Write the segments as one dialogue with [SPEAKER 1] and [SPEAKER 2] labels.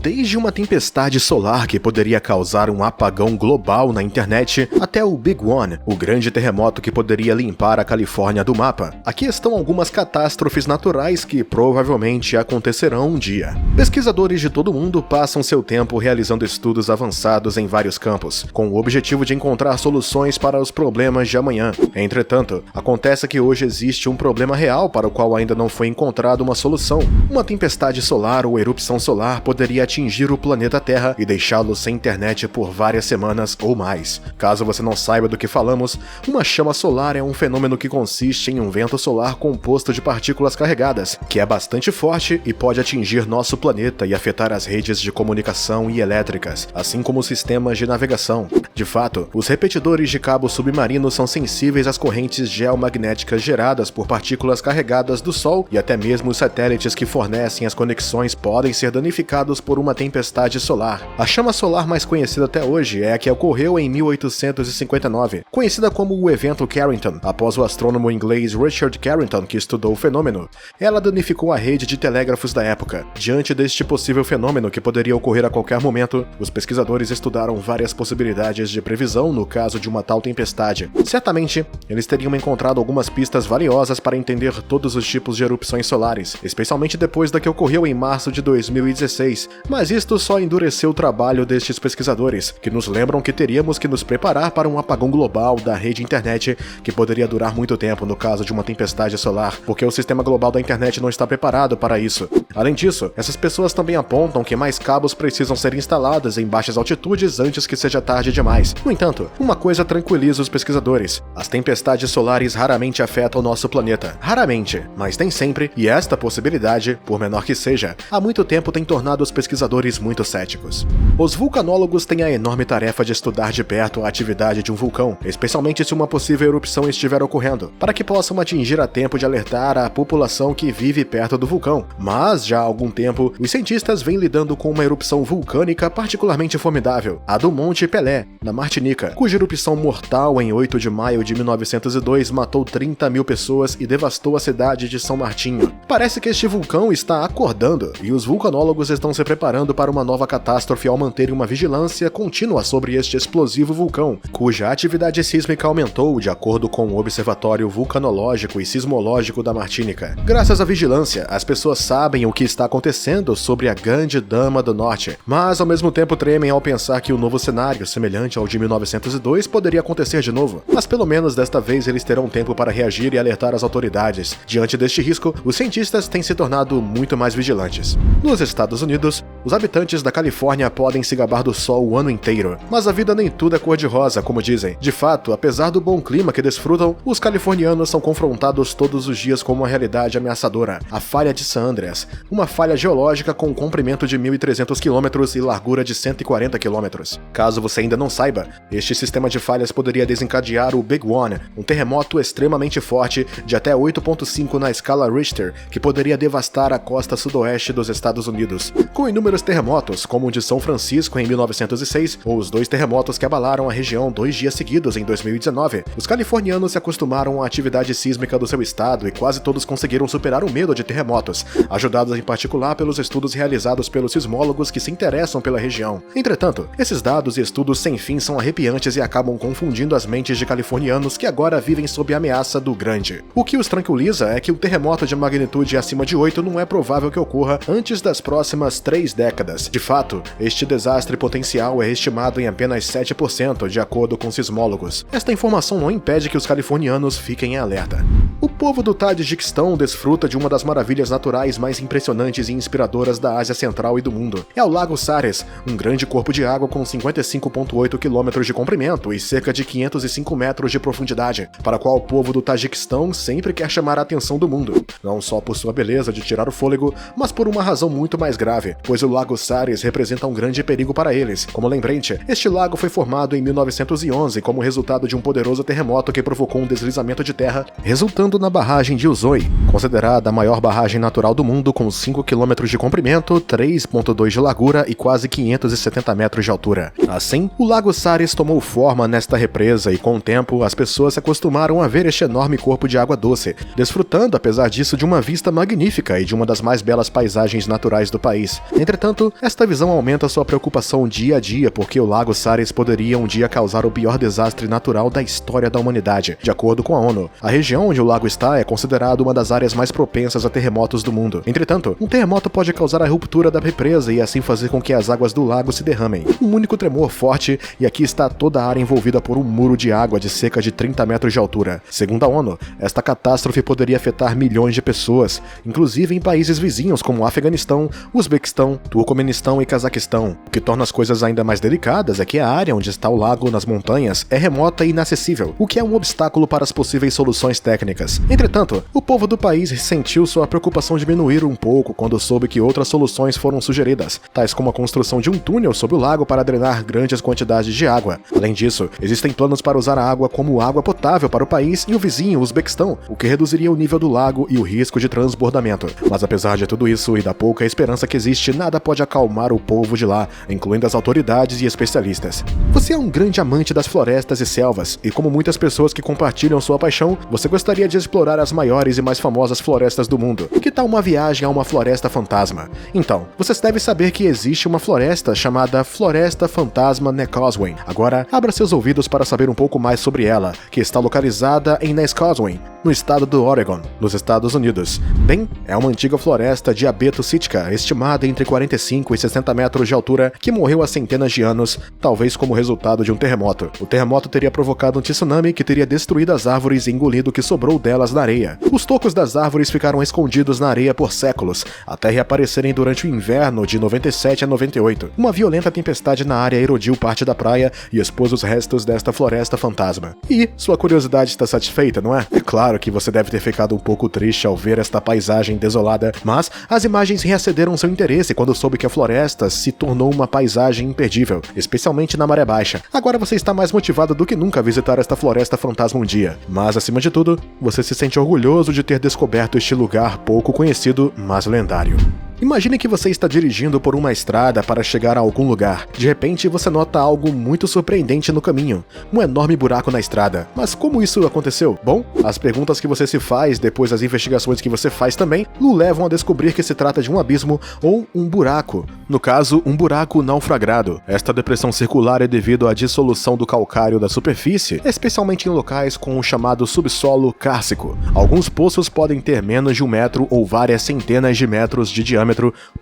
[SPEAKER 1] Desde uma tempestade solar que poderia causar um apagão global na internet, até o Big One, o grande terremoto que poderia limpar a Califórnia do mapa. Aqui estão algumas catástrofes naturais que provavelmente acontecerão um dia. Pesquisadores de todo o mundo passam seu tempo realizando estudos avançados em vários campos, com o objetivo de encontrar soluções para os problemas de amanhã. Entretanto, acontece que hoje existe um problema real para o qual ainda não foi encontrada uma solução. Uma tempestade solar ou erupção solar poderia atingir o planeta Terra e deixá-lo sem internet por várias semanas ou mais. Caso você não saiba do que falamos, uma chama solar é um fenômeno que consiste em um vento solar composto de partículas carregadas, que é bastante forte e pode atingir nosso planeta e afetar as redes de comunicação e elétricas, assim como os sistemas de navegação. De fato, os repetidores de cabo submarino são sensíveis às correntes geomagnéticas geradas por partículas carregadas do Sol, e até mesmo os satélites que fornecem as conexões podem ser danificados por uma tempestade solar. A chama solar mais conhecida até hoje é a que ocorreu em 1859, conhecida como o evento Carrington, após o astrônomo inglês Richard Carrington, que estudou o fenômeno. Ela danificou a rede de telégrafos da época. Diante deste possível fenômeno que poderia ocorrer a qualquer momento, os pesquisadores estudaram várias possibilidades de previsão no caso de uma tal tempestade. Certamente, eles teriam encontrado algumas pistas valiosas para entender todos os tipos de erupções solares, especialmente depois da que ocorreu em março de 2016, mas isto só endureceu o trabalho destes pesquisadores, que nos lembram que teríamos que nos preparar para um apagão global da rede internet que poderia durar muito tempo no caso de uma tempestade solar, porque o sistema global da internet não está preparado para isso. Além disso, essas pessoas também apontam que mais cabos precisam ser instalados em baixas altitudes antes que seja tarde demais. No entanto, uma coisa tranquiliza os pesquisadores: as tempestades solares raramente afetam o nosso planeta. Raramente, mas tem sempre, e esta possibilidade, por menor que seja, há muito tempo tem tornado os pesquisadores muito céticos. Os vulcanólogos têm a enorme tarefa de estudar de perto a atividade de um vulcão, especialmente se uma possível erupção estiver ocorrendo, para que possam atingir a tempo de alertar a população que vive perto do vulcão. Mas, já há algum tempo, os cientistas vêm lidando com uma erupção vulcânica particularmente formidável, a do Monte Pelé, na Martinica, cuja erupção mortal em 8 de maio de 1902 matou 30 mil pessoas e devastou a cidade de São Martinho. Parece que este vulcão está acordando, e os vulcanólogos estão se preparando para uma nova catástrofe ao manterem uma vigilância contínua sobre este explosivo vulcão, cuja atividade sísmica aumentou de acordo com o Observatório Vulcanológico e Sismológico da Martinica. Graças à vigilância, as pessoas sabem o que está acontecendo sobre a Grande Dama do Norte, mas ao mesmo tempo tremem ao pensar que o novo cenário, semelhante ao de 1902, poderia acontecer de novo. Mas pelo menos desta vez eles terão tempo para reagir e alertar as autoridades. Diante deste risco, os cientistas têm se tornado muito mais vigilantes. Nos Estados Unidos, os habitantes da Califórnia podem se gabar do sol o ano inteiro, mas a vida nem tudo é cor-de-rosa, como dizem. De fato, apesar do bom clima que desfrutam, os californianos são confrontados todos os dias com uma realidade ameaçadora: a falha de San Andreas, uma falha geológica com um comprimento de 1.300 km e largura de 140 km. Caso você ainda não saiba, este sistema de falhas poderia desencadear o Big One, um terremoto extremamente forte de até 8.5 na escala Richter, que poderia devastar a costa sudoeste dos Estados Unidos. Com inúmeros terremotos, como o de São Francisco em 1906, ou os 2 terremotos que abalaram a região 2 dias seguidos em 2019, os californianos se acostumaram à atividade sísmica do seu estado e quase todos conseguiram superar o medo de terremotos, ajudados em particular pelos estudos realizados pelos sismólogos que se interessam pela região. Entretanto, esses dados e estudos sem fim são arrepiantes e acabam confundindo as mentes de californianos que agora vivem sob a ameaça do grande. O que os tranquiliza é que um terremoto de magnitude acima de 8 não é provável que ocorra antes das próximas 3 décadas. De fato, este desastre potencial é estimado em apenas 7%, de acordo com sismólogos. Esta informação não impede que os californianos fiquem em alerta. O povo do Tadiquistão desfruta de uma das maravilhas naturais mais impressionantes e inspiradoras da Ásia Central e do mundo. É o Lago Sares, um grande corpo de água com 55,8 km de comprimento e cerca de 505 metros de profundidade, para a qual o povo do Tadiquistão sempre quer chamar a atenção do mundo, não só por sua beleza de tirar o fôlego, mas por uma razão muito mais grave, pois o Lago Sares representa um grande perigo para eles. Como lembrete, este lago foi formado em 1911 como resultado de um poderoso terremoto que provocou um deslizamento de terra, resultando na barragem de Usoi, considerada a maior barragem natural do mundo com 5 km de comprimento, 3,2 de largura e quase 570 metros de altura. Assim, o Lago Sares tomou forma nesta represa e, com o tempo, as pessoas se acostumaram a ver este enorme corpo de água doce, desfrutando, apesar disso, de uma vista magnífica e de uma das mais belas paisagens naturais do país. Entretanto, Entretanto, esta visão aumenta sua preocupação dia a dia porque o Lago Sares poderia um dia causar o pior desastre natural da história da humanidade. De acordo com a ONU, a região onde o lago está é considerada uma das áreas mais propensas a terremotos do mundo. Entretanto, um terremoto pode causar a ruptura da represa e assim fazer com que as águas do lago se derramem. Um único tremor forte e aqui está toda a área envolvida por um muro de água de cerca de 30 metros de altura. Segundo a ONU, esta catástrofe poderia afetar milhões de pessoas, inclusive em países vizinhos como Afeganistão, Uzbequistão, Turcomenistão e Cazaquistão. O que torna as coisas ainda mais delicadas é que a área onde está o lago nas montanhas é remota e inacessível, o que é um obstáculo para as possíveis soluções técnicas. Entretanto, o povo do país sentiu sua preocupação diminuir um pouco quando soube que outras soluções foram sugeridas, tais como a construção de um túnel sob o lago para drenar grandes quantidades de água. Além disso, existem planos para usar a água como água potável para o país e o vizinho, Uzbequistão, o que reduziria o nível do lago e o risco de transbordamento. Mas apesar de tudo isso e da pouca esperança que existe, nada pode acalmar o povo de lá, incluindo as autoridades e especialistas. Você é um grande amante das florestas e selvas, e como muitas pessoas que compartilham sua paixão, você gostaria de explorar as maiores e mais famosas florestas do mundo. Que tal uma viagem a uma floresta fantasma? Então, vocês devem saber que existe uma floresta chamada Floresta Fantasma Nescoswen. Agora, abra seus ouvidos para saber um pouco mais sobre ela, que está localizada em Nescoswen, no estado do Oregon, nos Estados Unidos. Bem, é uma antiga floresta de abeto sítica, estimada entre 45 e 60 metros de altura, que morreu há centenas de anos, talvez como resultado de um terremoto. O terremoto teria provocado um tsunami que teria destruído as árvores e engolido o que sobrou delas na areia. Os tocos das árvores ficaram escondidos na areia por séculos, até reaparecerem durante o inverno de 97 a 98. Uma violenta tempestade na área erodiu parte da praia e expôs os restos desta floresta fantasma. E sua curiosidade está satisfeita, não é? É claro que você deve ter ficado um pouco triste ao ver esta paisagem desolada, mas as imagens reacederam seu interesse quando soube que a floresta se tornou uma paisagem imperdível, especialmente na maré baixa. Agora você está mais motivado do que nunca a visitar esta floresta fantasma um dia. Mas, acima de tudo, você se sente orgulhoso de ter descoberto este lugar pouco conhecido, mas lendário. Imagine que você está dirigindo por uma estrada para chegar a algum lugar. De repente, você nota algo muito surpreendente no caminho. Um enorme buraco na estrada. Mas como isso aconteceu? Bom, as perguntas que você se faz depois das investigações que você faz também o levam a descobrir que se trata de um abismo ou um buraco. No caso, um buraco naufragado. Esta depressão circular é devido à dissolução do calcário da superfície, especialmente em locais com o chamado subsolo cárcico. Alguns poços podem ter menos de 1 metro ou várias centenas de metros de diâmetro,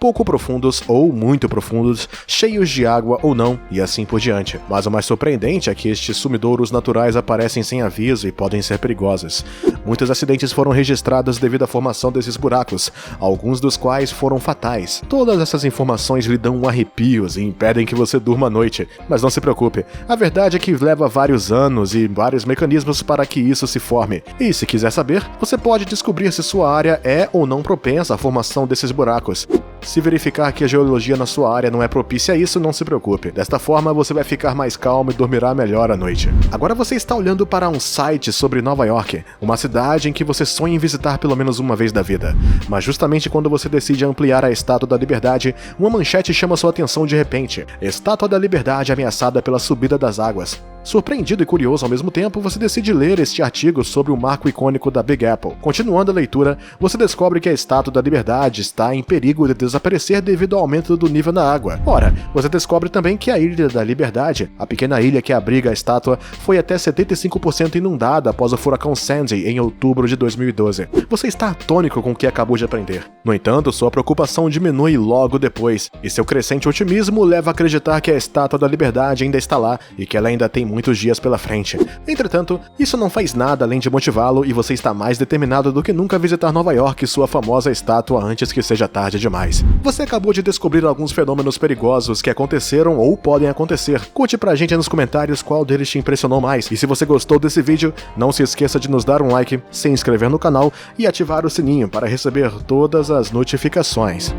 [SPEAKER 1] pouco profundos ou muito profundos, cheios de água ou não, e assim por diante. Mas o mais surpreendente é que estes sumidouros naturais aparecem sem aviso e podem ser perigosos. Muitos acidentes foram registrados devido à formação desses buracos, alguns dos quais foram fatais. Todas essas informações lhe dão arrepios e impedem que você durma à noite, mas não se preocupe, a verdade é que leva vários anos e vários mecanismos para que isso se forme. E se quiser saber, você pode descobrir se sua área é ou não propensa à formação desses buracos. Se verificar que a geologia na sua área não é propícia a isso, não se preocupe. Desta forma, você vai ficar mais calmo e dormirá melhor à noite. Agora você está olhando para um site sobre Nova York, uma cidade em que você sonha em visitar pelo menos uma vez da vida. Mas justamente quando você decide ampliar a Estátua da Liberdade, uma manchete chama sua atenção de repente. Estátua da Liberdade ameaçada pela subida das águas. Surpreendido e curioso ao mesmo tempo, você decide ler este artigo sobre o marco icônico da Big Apple. Continuando a leitura, você descobre que a Estátua da Liberdade está em perigo de desaparecer devido ao aumento do nível da água. Ora, você descobre também que a Ilha da Liberdade, a pequena ilha que abriga a estátua, foi até 75% inundada após o furacão Sandy em outubro de 2012. Você está atônico com o que acabou de aprender. No entanto, sua preocupação diminui logo depois, e seu crescente otimismo leva a acreditar que a Estátua da Liberdade ainda está lá e que ela ainda tem muitos dias pela frente. Entretanto, isso não faz nada além de motivá-lo e você está mais determinado do que nunca a visitar Nova York e sua famosa estátua antes que seja tarde demais. Você acabou de descobrir alguns fenômenos perigosos que aconteceram ou podem acontecer. Conte pra gente nos comentários qual deles te impressionou mais. E se você gostou desse vídeo, não se esqueça de nos dar um like, se inscrever no canal e ativar o sininho para receber todas as notificações.